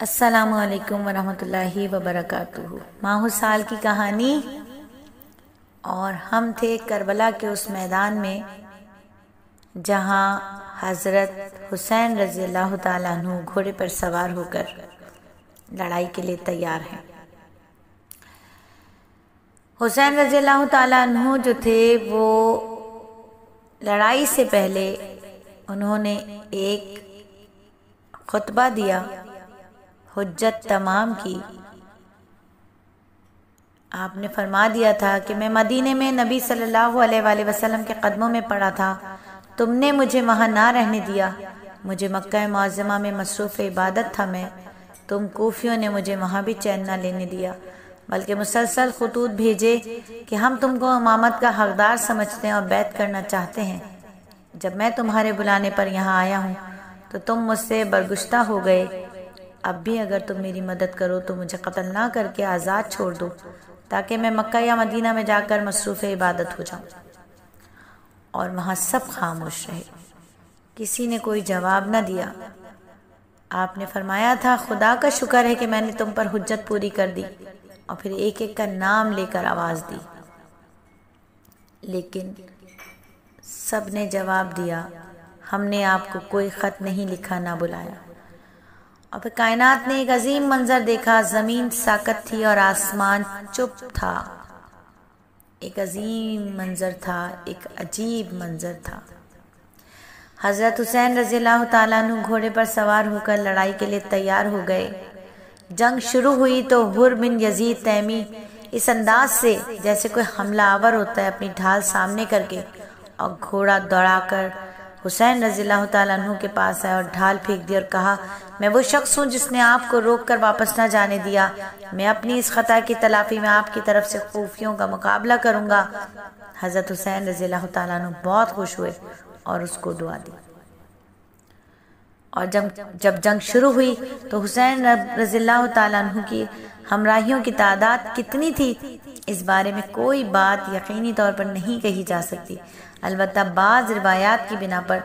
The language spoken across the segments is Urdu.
السلام علیکم ورحمۃ اللہ وبرکاتہ۔ ماہ سال کی کہانی۔ اور ہم تھے کربلا کے اس میدان میں جہاں حضرت حسین رضی اللہ تعالیٰ عنہ گھوڑے پر سوار ہو کر لڑائی کے لیے تیار ہیں۔ حسین رضی اللہ تعالیٰ عنہ جو تھے وہ لڑائی سے پہلے انہوں نے ایک خطبہ دیا، حجت تمام کی۔ آپ نے فرما دیا تھا کہ میں مدینے میں نبی صلی اللہ علیہ وآلہ وسلم کے قدموں میں پڑا تھا، تم نے مجھے وہاں نہ رہنے دیا، مجھے مکہ معظمہ میں مصروف عبادت تھا میں، تم کوفیوں نے مجھے وہاں بھی چین نہ لینے دیا، بلکہ مسلسل خطوط بھیجے کہ ہم تم کو امامت کا حقدار سمجھتے ہیں اور بیعت کرنا چاہتے ہیں۔ جب میں تمہارے بلانے پر یہاں آیا ہوں تو تم مجھ سے برگشتہ ہو گئے، اب بھی اگر تم میری مدد کرو تو مجھے قتل نہ کر کے آزاد چھوڑ دو، تاکہ میں مکہ یا مدینہ میں جا کر مصروف عبادت ہو جاؤں۔ اور وہاں سب خاموش رہے، کسی نے کوئی جواب نہ دیا۔ آپ نے فرمایا تھا خدا کا شکر ہے کہ میں نے تم پر حجت پوری کر دی، اور پھر ایک ایک کا نام لے کر آواز دی، لیکن سب نے جواب دیا ہم نے آپ کو کوئی خط نہیں لکھا نہ بلایا۔ اور پھر کائنات نے ایک عظیم منظر دیکھا، زمین ساکت تھی اور آسمان چپ تھا۔ ایک عظیم منظر تھا، ایک عجیب منظر تھا۔ حضرت حسین رضی اللہ تعالیٰ عنہ گھوڑے پر سوار ہو کر لڑائی کے لیے تیار ہو گئے۔ جنگ شروع ہوئی تو حر بن یزید تیمی اس انداز سے جیسے کوئی حملہ آور ہوتا ہے اپنی ڈھال سامنے کر کے، اور گھوڑا دوڑا کر حسین رضی اللہ تعالیٰ عنہ کے پاس آیا اور ڈھال پھینک دی اور کہا میں وہ شخص ہوں جس نے آپ کو روک کر واپس نہ جانے دیا، میں اپنی اس خطا کی تلافی میں آپ کی طرف سے خوفیوں کا مقابلہ کروں گا۔ حضرت حسین رضی اللہ تعالیٰ عنہ بہت خوش ہوئے اور اس کو دعا دی۔ اور جب جنگ شروع ہوئی تو حسین رضی اللہ تعالیٰ عنہ کی ہمراہیوں کی تعداد کتنی تھی اس بارے میں کوئی بات یقینی طور پر نہیں کہی جا سکتی، البتہ بعض روایات کی بنا پر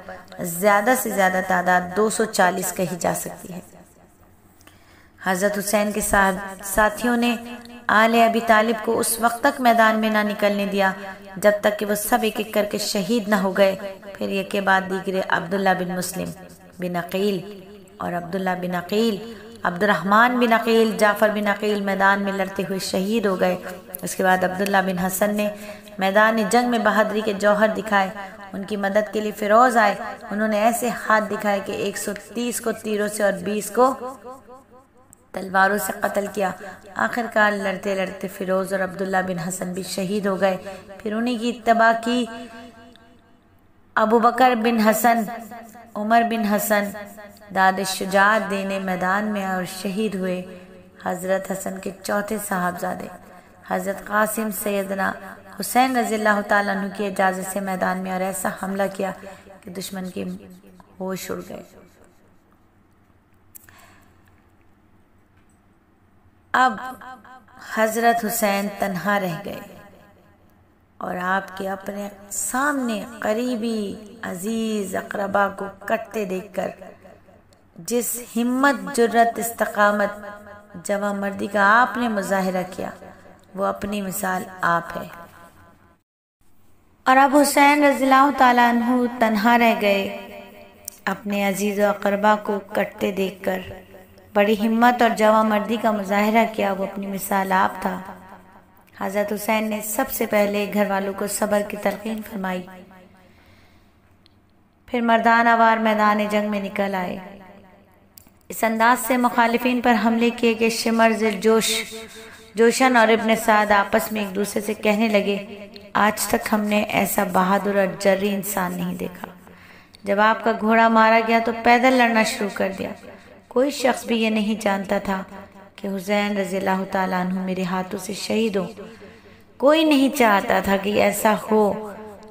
زیادہ سے زیادہ تعداد 240 کہی جا سکتی ہے۔ حضرت حسین کے ساتھیوں نے آل ابی طالب کو اس وقت تک میدان میں نہ نکلنے دیا جب تک کہ وہ سب ایک ایک کر کے شہید نہ ہو گئے۔ پھر ایک کے بعد دیگرے عبداللہ بن مسلم بن عقیل اور عبداللہ بن عقیل، عبد الرحمن بن عقیل، جعفر بن عقیل میدان میں لڑتے ہوئے شہید ہو گئے۔ اس کے بعد عبداللہ بن حسن نے میدان جنگ میں بہادری کے جوہر دکھائے، ان کی مدد کے لیے فیروز آئے، انہوں نے ایسے ہاتھ دکھائے کہ 130 کو تیروں سے اور 20 کو تلواروں سے قتل کیا۔ آخرکار لڑتے لڑتے فیروز اور عبداللہ بن حسن بھی شہید ہو گئے۔ پھر انہی کی اتباع کی ابو بکر بن حسن، عمر بن حسن داد شجاعت دینے میدان میں اور شہید ہوئے۔ حضرت حسن کے چوتھے صاحبزادے حضرت قاسم سیدنا حسین رضی اللہ تعالیٰ عنہ کی اجازت سے میدان میں اور ایسا حملہ کیا کہ دشمن کے ہوش اڑ گئے۔ اب حضرت حسین تنہا رہ گئے اور آپ کے اپنے سامنے قریبی عزیز اقربا کو کٹتے دیکھ کر جس ہمت، جرت، استقامت، جواں مردی کا آپ نے مظاہرہ کیا وہ اپنی مثال آپ ہے۔ اور اب حسین رضی اللہ تعالیٰ عنہ تنہا رہ گئے، اپنے عزیز و اقربا کو کٹتے دیکھ کر بڑی ہمت اور جواں مردی کا مظاہرہ کیا، وہ اپنی مثال آپ تھا۔ حضرت حسین نے سب سے پہلے گھر والوں کو صبر کی تلقین فرمائی، پھر مردانہ وار میدان جنگ میں نکل آئے۔ اس انداز سے مخالفین پر حملے کیے کہ شمر جوشن اور ابن سعد آپس میں ایک دوسرے سے کہنے لگے آج تک ہم نے ایسا بہادر اور جری انسان نہیں دیکھا۔ جب آپ کا گھوڑا مارا گیا تو پیدل لڑنا شروع کر دیا۔ کوئی شخص بھی یہ نہیں جانتا تھا کہ حسین رضی اللہ تعالیٰ عنہ میرے ہاتھوں سے شہید ہو، کوئی نہیں چاہتا تھا کہ ایسا ہو،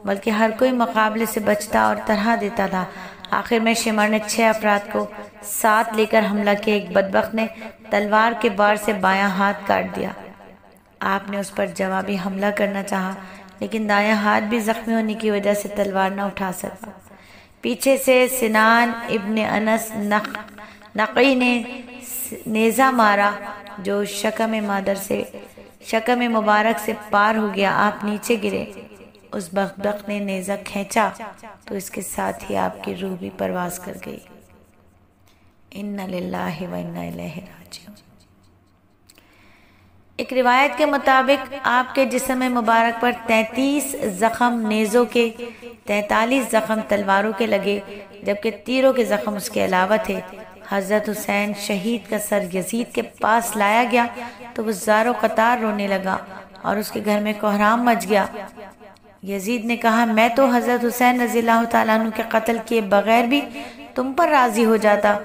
بلکہ ہر کوئی مقابلے سے بچتا اور طرح دیتا تھا۔ آخر میں شمر نے 6 افراد کو ساتھ لے کر حملہ کیا۔ ایک بدبخت نے تلوار کے وار سے بایاں ہاتھ کاٹ دیا۔ آپ نے اس پر جوابی حملہ کرنا چاہا، لیکن دایاں ہاتھ بھی زخمی ہونے کی وجہ سے تلوار نہ اٹھا سکا۔ پیچھے سے سنان ابن انس نقی نے نیزہ مارا جو شکم مبارک سے پار ہو گیا، آپ نیچے گرے۔ اس بدبخت نے نیزہ کھینچا تو اس کے ساتھ ہی آپ کی روح بھی پرواز کر گئی۔ اِنَّ لِلَّهِ وَإِنَّا إِلَيْهِ رَاجِعُونَ۔ ایک روایت کے مطابق آپ کے جسم مبارک پر 33 زخم نیزوں کے، 43 زخم تلواروں کے لگے، جبکہ تیروں کے زخم اس کے علاوہ تھے۔ حضرت حسین شہید کا سر یزید کے پاس لایا گیا تو وہ زار و قطار رونے لگا اور اس کے گھر میں کوہرام مچ گیا۔ یزید نے کہا، میں تو حضرت حسین رضی اللہ تعالیٰ عنہ کے قتل کیے بغیر بھی تم پر راضی ہو جاتا۔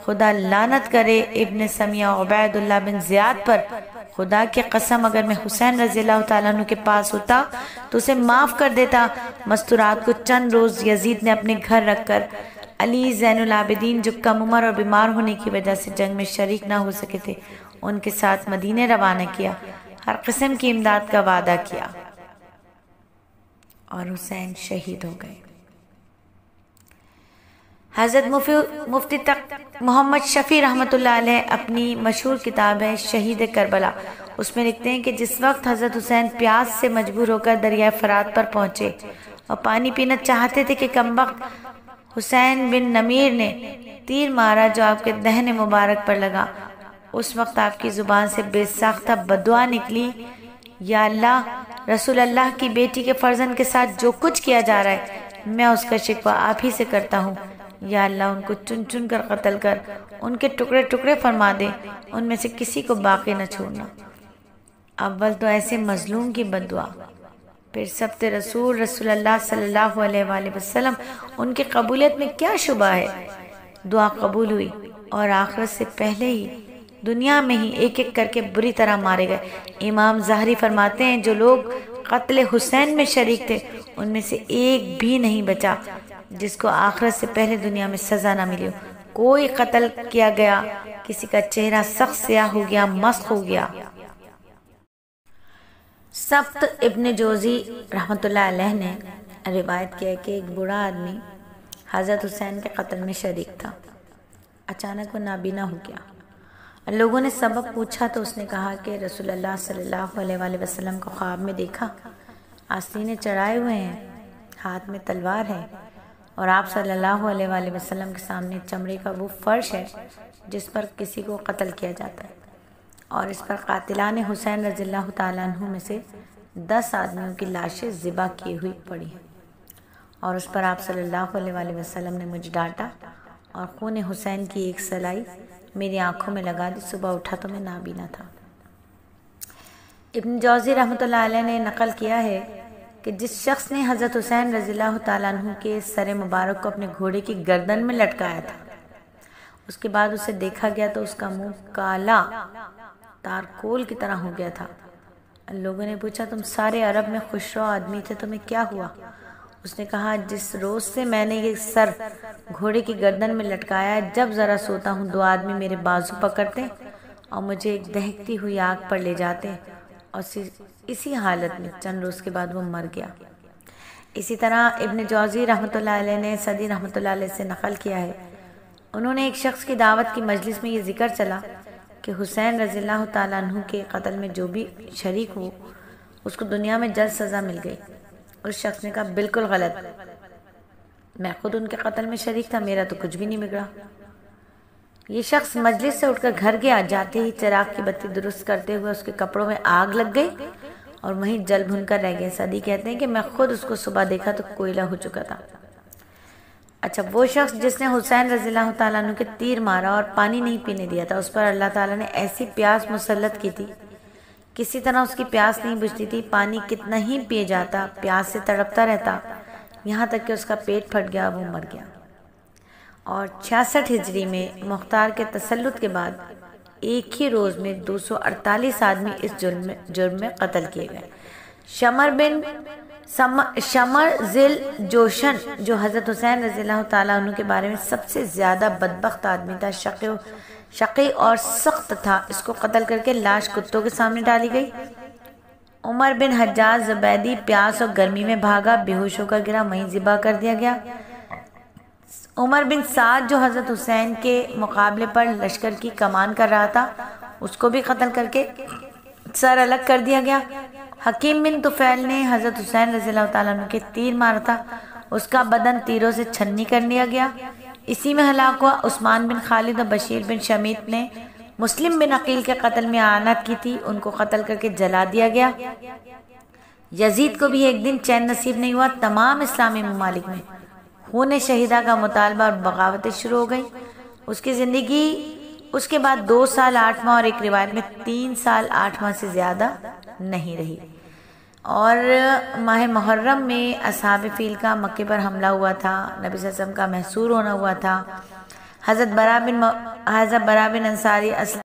خدا لعنت کرے ابن سمیہ عبید اللہ بن زیاد پر۔ خدا کی قسم اگر میں حسین رضی اللہ تعالیٰ عنہ کے پاس ہوتا تو اسے معاف کر دیتا۔ مستورات کو چند روز یزید نے اپنے گھر رکھ کر علی زین العابدین جو کم عمر اور بیمار ہونے کی وجہ سے جنگ میں شریک نہ ہو سکے تھے، ان کے ساتھ مدینے روانہ کیا، ہر قسم کی امداد کا وعدہ کیا، اور حسین شہید ہو گئے۔ حضرت مفتی محمد شفیع رحمۃ اللہ علیہ اپنی مشہور کتاب ہے شہید کربلا، اس میں لکھتے ہیں کہ جس وقت حضرت حسین پیاس سے مجبور ہو کر دریائے فرات پر پہنچے اور پانی پینا چاہتے تھے کہ کمبخت حسین بن نمیر نے تیر مارا جو آپ کے دہن مبارک پر لگا۔ اس وقت آپ کی زبان سے بے ساختہ بدعا نکلی، یا اللہ، رسول اللہ کی بیٹی کے فرزند کے ساتھ جو کچھ کیا جا رہا ہے میں اس کا شکوہ آپ ہی سے کرتا ہوں۔ یا اللہ، ان کو چن چن کر قتل کر ان کے ٹکڑے ٹکڑے فرما دے، ان میں سے کسی کو باقی نہ چھوڑنا۔ اول تو ایسے مظلوم کی بددعا، پھر سبت رسول اللہ صلی اللہ علیہ وآلہ وسلم، ان کی قبولیت میں کیا شبہ ہے؟ دعا قبول ہوئی اور آخرت سے پہلے ہی دنیا میں ہی ایک ایک کر کے بری طرح مارے گئے۔ امام ظاہری فرماتے ہیں جو لوگ قتل حسین میں شریک تھے ان میں سے ایک بھی نہیں بچا جس کو آخرت سے پہلے دنیا میں سزا نہ ملی ہو۔ کوئی قتل کیا گیا، کسی کا چہرہ سخت سیاہ ہو گیا، مسخ ہو گیا۔ سبت ابن جوزی رحمۃ اللہ علیہ نے روایت کیا کہ ایک بوڑھا آدمی حضرت حسین کے قتل میں شریک تھا۔ اچانک وہ نابینا ہو گیا۔ لوگوں نے سبب پوچھا تو اس نے کہا کہ رسول اللہ صلی اللہ علیہ وآلہ وسلم کو خواب میں دیکھا، آستینے چڑھائے ہوئے ہیں، ہاتھ میں تلوار ہے، اور آپ صلی اللہ علیہ وآلہ وسلم کے سامنے چمڑے کا وہ فرش ہے جس پر کسی کو قتل کیا جاتا ہے، اور اس پر قاتلان حسین رضی اللہ تعالیٰ عنہ میں سے 10 آدمیوں کی لاشیں ذبح کی ہوئی پڑی ہیں، اور اس پر آپ صلی اللہ علیہ وآلہ وسلم نے مجھے ڈانٹا اور خون حسین کی ایک سلائی میری آنکھوں میں لگا دی۔ صبح اٹھا تو میں نابینا تھا۔ ابن جوزی رحمۃ اللہ علیہ نے نقل کیا ہے کہ جس شخص نے حضرت حسین رضی اللہ تعالیٰ عنہ کے سر مبارک کو اپنے گھوڑے کی گردن میں لٹکایا تھا، اس کے بعد اسے دیکھا گیا تو اس کا منہ کالا تارکول کی طرح ہو گیا تھا۔ لوگوں نے پوچھا تم سارے عرب میں خوشرو آدمی تھے، تمہیں کیا ہوا؟ اس نے کہا جس روز سے میں نے یہ سر گھوڑے کی گردن میں لٹکایا ہے، جب ذرا سوتا ہوں 2 آدمی میرے بازو پکڑتے اور مجھے ایک دہکتی ہوئی آگ پر لے جاتے، اور اسی حالت میں چند روز کے بعد وہ مر گیا۔ اسی طرح ابن جوزی رحمۃ اللہ علیہ نے صدی رحمۃ اللہ علیہ سے نقل کیا ہے، انہوں نے ایک شخص کی دعوت کی مجلس میں یہ ذکر چلا کہ حسین رضی اللہ تعالیٰ عنہ کے قتل میں جو بھی شریک ہو اس کو دنیا میں جلد سزا مل گئی۔ اس شخص نے کہا بالکل غلط، میں خود ان کے قتل میں شریک تھا، میرا تو کچھ بھی نہیں بگڑا۔ یہ شخص مجلس سے اٹھ کر گھر گیا، جاتے ہی چراغ کی بتی درست کرتے ہوئے اس کے کپڑوں میں آگ لگ گئی اور وہیں جل بھن کر رہ گئے۔ صدی کہتے ہیں کہ میں خود اس کو صبح دیکھا تو کوئلہ ہو چکا تھا۔ اچھا، وہ شخص جس نے حسین رضی اللہ تعالیٰ عنہ کے تیر مارا اور پانی نہیں پینے دیا تھا، اس پر اللہ تعالیٰ نے ایسی پیاس مسلط کی تھی کسی طرح اس کی پیاس نہیں بجھتی تھی، پانی کتنا ہی پیے جاتا پیاس سے تڑپتا رہتا، یہاں تک کہ اس کا پیٹ پھٹ گیا، وہ مر گیا۔ اور 66 ہجری میں مختار کے تسلط کے بعد ایک ہی روز میں 248 آدمی اس جرم میں قتل کیے گئے۔ شمر ذل جوشن جو حضرت حسین رضی اللہ تعالیٰ عنہ کے بارے میں سب سے زیادہ بدبخت آدمی تھا، شقی اور سخت تھا، اس کو قتل کر کے لاش کتوں کے سامنے ڈالی گئی۔ عمر بن حجاج زبیدی پیاس اور گرمی میں بھاگا، بے ہوش ہو کر گرا، وہیں ذبح کر دیا گیا۔ عمر بن سعد جو حضرت حسین کے مقابلے پر لشکر کی کمان کر رہا تھا، اس کو بھی قتل کر کے سر الگ کر دیا گیا۔ حکیم بن طفیل نے حضرت حسین رضی اللہ تعالیٰ عنہ کے تیر مارا تھا، اس کا بدن تیروں سے چھنی کر لیا گیا۔ اسی میں ہلاک ہوا۔ عثمان بن خالد اور بشیر بن شمیت نے مسلم بن عقیل کے قتل میں اعانت کی تھی، ان کو قتل کر کے جلا دیا گیا۔ یزید کو بھی ایک دن چین نصیب نہیں ہوا۔ تمام اسلامی ممالک میں خون شہیدہ کا مطالبہ اور بغاوتیں شروع ہو گئی۔ اس کی زندگی اس کے بعد 2 سال 8 ماہ اور ایک روایت میں 3 سال 8 ماہ سے زیادہ نہیں رہی۔ اور ماہ محرم میں اصحاب فیل کا مکے پر حملہ ہوا تھا، نبی صلی اللہ علیہ وسلم کا محصور ہونا ہوا تھا۔ حضرت برا بن انصاری